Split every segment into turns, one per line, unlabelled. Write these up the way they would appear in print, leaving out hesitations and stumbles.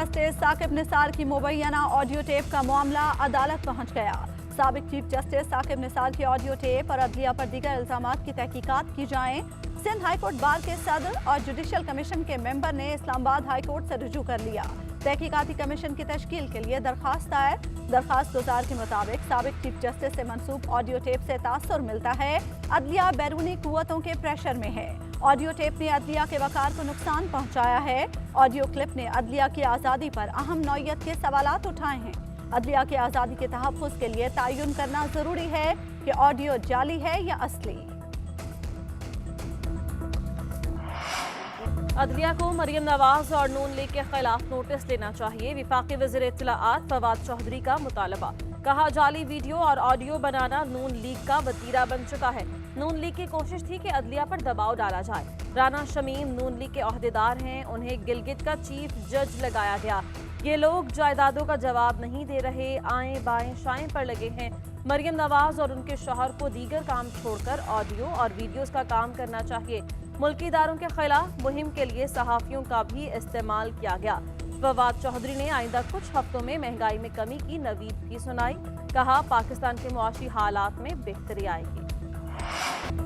Justice Saqib Nisar की मुबैना audio tape का मामला अदालत पहुंच गया। साबिक चीफ जस्टिस साकिब निसार की ऑडियो टेप और अदलिया पर दीगर इल्जामात की तहकीकात की जाएं। सिंध हाईकोर्ट बार के सदर और जुडिशल कमीशन के मेंबर ने इस्लामाबाद हाईकोर्ट से रुजू कर लिया। तहकीकाती कमीशन की तश्कील के लिए दरखास्त दायर। दरखास्त गुजार के मुताबिक साबिक चीफ जस्टिस से मंसूब ऑडियो टेप से तासुर मिलता है अदलिया बैरूनी कुव्वतों के प्रेशर में है। ऑडियो टेप ने अदलिया के वकार को नुकसान पहुंचाया है। ऑडियो क्लिप ने अदलिया की आज़ादी पर अहम नौयत के सवालात उठाए हैं। अदलिया की आज़ादी के तहफ़्फ़ुज़ के लिए तयन करना ज़रूरी है कि ऑडियो जाली है या असली।
अदलिया को मरियम नवाज और नून लीग के खिलाफ नोटिस लेना चाहिए। विफाकी वज़ीर इत्तलाआत फवाद चौधरी का मुतालबा। कहा, जाली वीडियो और ऑडियो बनाना नून लीग का वतीरा बन चुका है। नून लीग की कोशिश थी कि अदलिया पर दबाव डाला जाए। राना शमीम नून लीग के ओहदेदार हैं, उन्हें गिलगित का चीफ जज लगाया गया। ये लोग जायदादों का जवाब नहीं दे रहे, आएं बाएं शाएं पर लगे हैं। मरियम नवाज और उनके शौहर को दीगर काम छोड़कर ऑडियो और वीडियोस का काम करना चाहिए। मुल्की इदारों के खिलाफ मुहिम के लिए सहाफ़ियों का भी इस्तेमाल किया गया। फवाद चौधरी ने आइंदा कुछ हफ्तों में महंगाई में कमी की नवीद भी सुनाई। कहा, पाकिस्तान के मुआशी हालात में बेहतरी आएगी।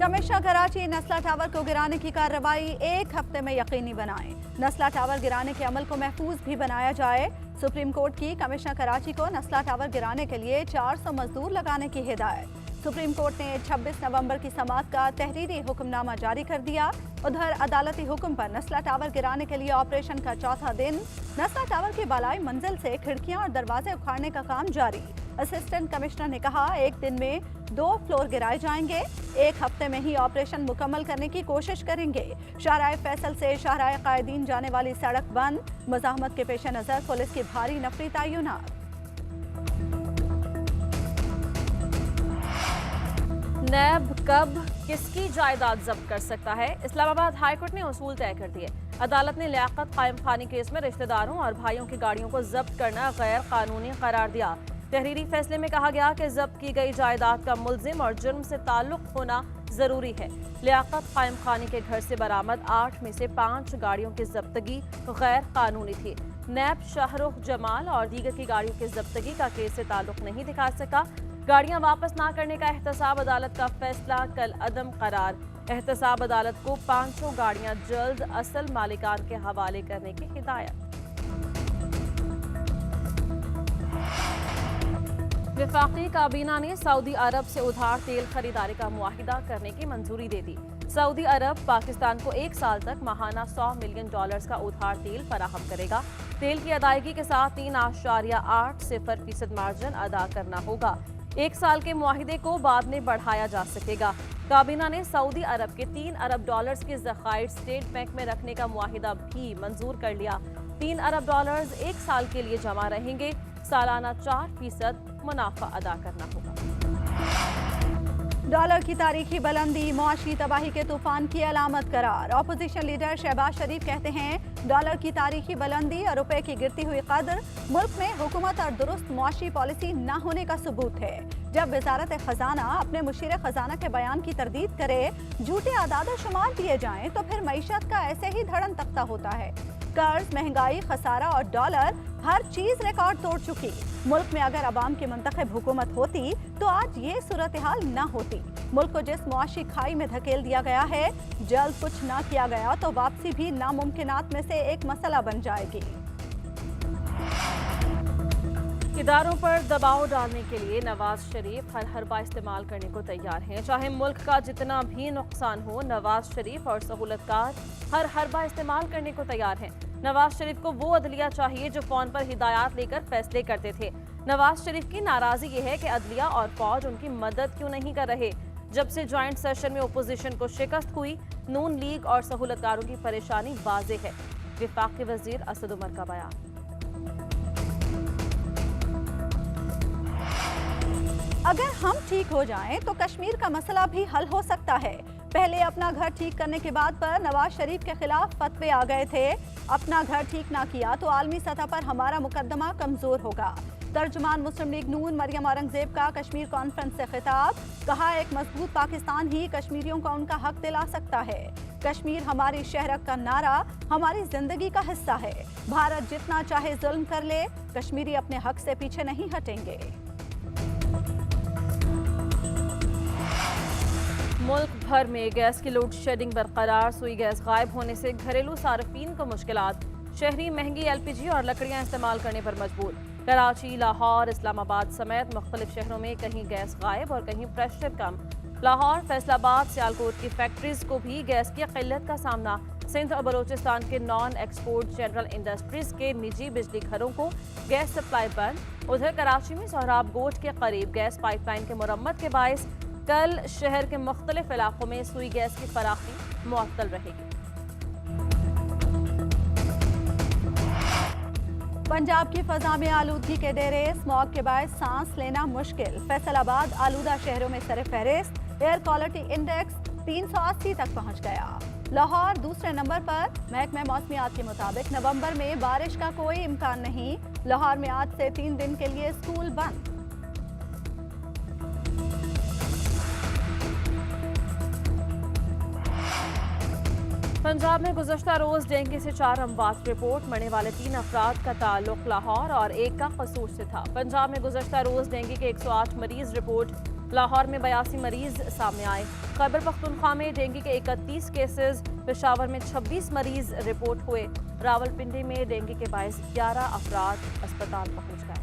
कमिश्नर कराची नस्ला टावर को गिराने की कार्रवाई एक हफ्ते में यकीनी बनाएं। नस्ला टावर गिराने के अमल को महफूज भी बनाया जाए। सुप्रीम कोर्ट की कमिश्नर कराची को नस्ला टावर गिराने के लिए 400 मजदूर लगाने की हिदायत। सुप्रीम कोर्ट ने 26 नवंबर की समाअत का तहरीरी हुक्मनामा जारी कर दिया। उधर अदालती हुक्म पर नस्ला टावर गिराने के लिए ऑपरेशन का चौथा दिन। नस्ला टावर की बालाई मंजिल से खिड़कियां और दरवाजे उखाड़ने का काम जारी। असिस्टेंट कमिश्नर ने कहा, एक दिन में 2 फ्लोर गिराए जाएंगे। एक हफ्ते में ही ऑपरेशन मुकम्मल करने की कोशिश करेंगे। शाहराह फैसल से शाहराह कायदीन जाने वाली सड़क बंद। मज़ाहमत के पेश नज़र पुलिस की भारी नफरी तैनात।
नैब कब किसकी जायदाद जब्त कर सकता है? इस्लामाबाद हाईकोर्ट ने उसूल तय कर दिए। अदालत ने लियाकत कायम खानी केस में रिश्तेदारों और भाइयों की गाड़ियों को जब्त करना गैर कानूनी करार दिया। तहरीरी फैसले में कहा गया कि जब्त की गई जायदाद का मुल्जिम और जुर्म से ताल्लुक होना जरूरी है। लियाकत कायम खानी के घर से बरामद 8 में से 5 गाड़ियों की जब्तगी गैर कानूनी थी। नैब शाहरुख जमाल और दीगर की गाड़ियों की जब्तगी का केस से ताल्लुक नहीं दिखा सका। गाड़ियां वापस ना करने का एहतसाब अदालत का फैसला कल अदम करार। एहतसाब अदालत को 500 गाड़ियां जल्द असल मालिकान के हवाले करने की हिदायत। विफाकी काबीना ने सऊदी अरब से उधार तेल खरीदारी का मुआहिदा करने की मंजूरी दे दी। सऊदी अरब पाकिस्तान को 1 साल तक माहाना $100 मिलियन का उधार तेल फराहम करेगा। तेल की अदायगी के साथ 3.80% मार्जिन अदा करना होगा। 1 साल के मुआहिदे को बाद में बढ़ाया जा सकेगा। काबीना ने सऊदी अरब के $3 अरब के ज़खायर स्टेट बैंक में रखने का मुआहिदा भी मंजूर कर लिया। $3 अरब 1 साल के लिए जमा रहेंगे। सालाना 4% मुनाफा अदा करना होगा।
डॉलर की तारीखी बुलंदी मुआशी तबाही के तूफान की अलामत करार। अपोजिशन लीडर शहबाज शरीफ कहते हैं, डॉलर की तारीखी बुलंदी और रुपए की गिरती हुई कदर मुल्क में हुकूमत और दुरुस्त मुआशी पॉलिसी न होने का सबूत है। जब वजारत खजाना अपने मुशीर खजाना के बयान की तरदीद करे, झूठे आदाद शुमार दिए जाएं, तो फिर मईशत का ऐसे ही धड़न तख्ता होता है। कर्ज, महंगाई, खसारा और डॉलर हर चीज रिकॉर्ड तोड़ चुकी। मुल्क में अगर अवाम की मुंतखब हुकूमत होती तो आज ये सूरत हाल न होती। मुल्क को जिस मुआशी खाई में धकेल दिया गया है, जल्द कुछ न किया गया तो वापसी भी नामुमकिनात में से एक मसला बन जाएगी।
इदारों पर दबाव डालने के लिए नवाज शरीफ हर हरबा इस्तेमाल करने को तैयार हैं। चाहे मुल्क का जितना भी नुकसान हो, नवाज शरीफ और सहूलतकार हर हरबा इस्तेमाल करने को तैयार हैं। नवाज शरीफ को वो अदलिया चाहिए जो फोन पर हिदायत लेकर फैसले करते थे। नवाज शरीफ की नाराजगी ये है कि अदलिया और फौज उनकी मदद क्यों नहीं कर रहे। जब से ज्वाइंट सेशन में ओपोजिशन को शिकस्त हुई, नून लीग और सहूलतकारों की परेशानी वाज़ेह है। विफाकी वजीर असद उमर का बयान।
अगर हम ठीक हो जाएं तो कश्मीर का मसला भी हल हो सकता है। पहले अपना घर ठीक करने की बात पर नवाज शरीफ के खिलाफ फतवे आ गए थे। अपना घर ठीक ना किया तो आलमी सतह पर हमारा मुकदमा कमजोर होगा। तर्जुमान मुस्लिम लीग नून मरियम औरंगजेब का कश्मीर कॉन्फ्रेंस से खिताब, कहा एक मजबूत पाकिस्तान ही कश्मीरियों को उनका हक दिला सकता है। कश्मीर हमारी शहरक का नारा हमारी जिंदगी का हिस्सा है। भारत जितना चाहे जुल्म कर ले, कश्मीरी अपने हक से पीछे नहीं हटेंगे।
मुल्क भर में गैस की लोड शेडिंग बरकरार, सुई गैस गायब होने से घरेलू सार्फिन को मुश्किलात, शहरी महंगी एलपीजी और लकड़ियां इस्तेमाल करने पर मजबूर। कराची, लाहौर, इस्लामाबाद समेत मुख्तलिफ शहरों में कहीं गैस गायब और कहीं प्रेशर कम। लाहौर, फैसलाबाद, सियालकोट की फैक्ट्रीज को भी गैस की किल्लत का सामना। सिंध और बलोचिस्तान के नॉन एक्सपोर्ट जनरल इंडस्ट्रीज के निजी बिजली घरों को गैस सप्लाई बंद। उधर कराची में सोहराब गोट के करीब गैस पाइपलाइन के मुरम्मत के बायस कल शहर के मुख्तलिफ इलाकों में सुई गैस की फराखी मुअत्तल रहेगी।
पंजाब की फजा में आलूदगी के डेरे, स्मॉग के बायस सांस लेना मुश्किल। फैसलाबाद आलूदा शहरों में सरे फहरिस्त, एयर क्वालिटी इंडेक्स 380 तक पहुंच गया। लाहौर दूसरे नंबर पर। महकमे मौसमियात के मुताबिक नवंबर में बारिश का कोई इम्कान नहीं। लाहौर में आज से 3 दिन के लिए स्कूल बंद।
पंजाब में गुज़श्ता रोज डेंगू से 4 अमवात रिपोर्ट, मरने वाले 3 अफराद का ताल्लुक लाहौर और एक का कसूर से था। पंजाब में गुज़श्ता रोज डेंगू के 108 मरीज रिपोर्ट, लाहौर में 82 मरीज सामने आए। खैबर पख्तूनख्वा में डेंगू के 31 केसेस, पेशावर में 26 मरीज रिपोर्ट हुए। रावलपिंडी में डेंगू के बायस 11 अफराद अस्पताल पहुंच गए।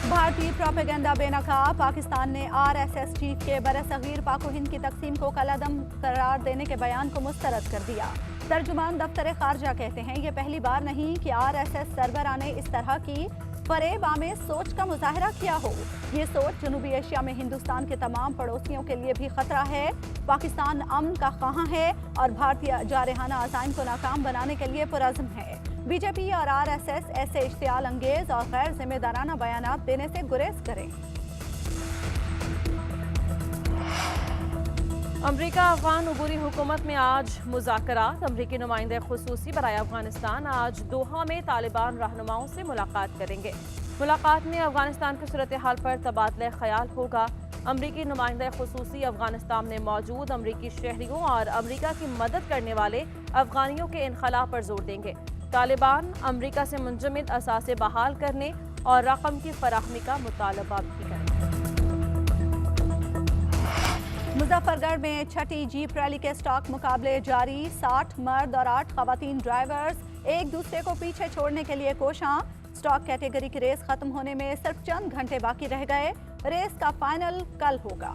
भारतीय प्रोपेगेंडा बेनकाब, पाकिस्तान ने आरएसएस चीफ के बरसगीर पाक हिंद की तकसीम को कलअदम करार देने के बयान को मुस्तरद कर दिया। तर्जुमान दफ्तर खारजा कहते हैं ये पहली बार नहीं कि आरएसएस सरबराह ने इस तरह की फरेब आमेज सोच का मुजाहरा किया हो। ये सोच जनूबी एशिया में हिंदुस्तान के तमाम पड़ोसियों के लिए भी खतरा है। पाकिस्तान अमन का ख्वाह है और भारतीय जारहाना अज़ाइम को नाकाम बनाने के लिए पुरज़्म है। बीजेपी और आरएसएस ऐसे इश्तियाल अंगेज और गैर जिम्मेदाराना बयानात देने से गुरेज करें।
अमरीका अफगान उबूरी हुकूमत में आज मुज़ाकरात। अमरीकी नुमाइंदे खुसूसी बराए अफगानिस्तान आज दोहा में तालिबान रहनुमाओं से मुलाकात करेंगे। मुलाकात में अफगानिस्तान की सूरत हाल पर तबादला ख्याल होगा। अमरीकी नुमाइंदे खुसूसी अफगानिस्तान में मौजूद अमरीकी शहरियों और अमरीका की मदद करने वाले अफगानियों के इनखला पर जोर देंगे। तालिबान अमरीका से मुंजमद असासे बहाल करने और रकम की फराहमी का मुतालबा भी करेंगे।
मुजफ्फरगढ़ में छठी जीप रैली के स्टॉक मुकाबले जारी। 60 मर्द और 8 खवातीन ड्राइवर्स एक दूसरे को पीछे छोड़ने के लिए कोशां। स्टॉक कैटेगरी की रेस खत्म होने में सिर्फ चंद घंटे बाकी रह गए। रेस का फाइनल कल होगा।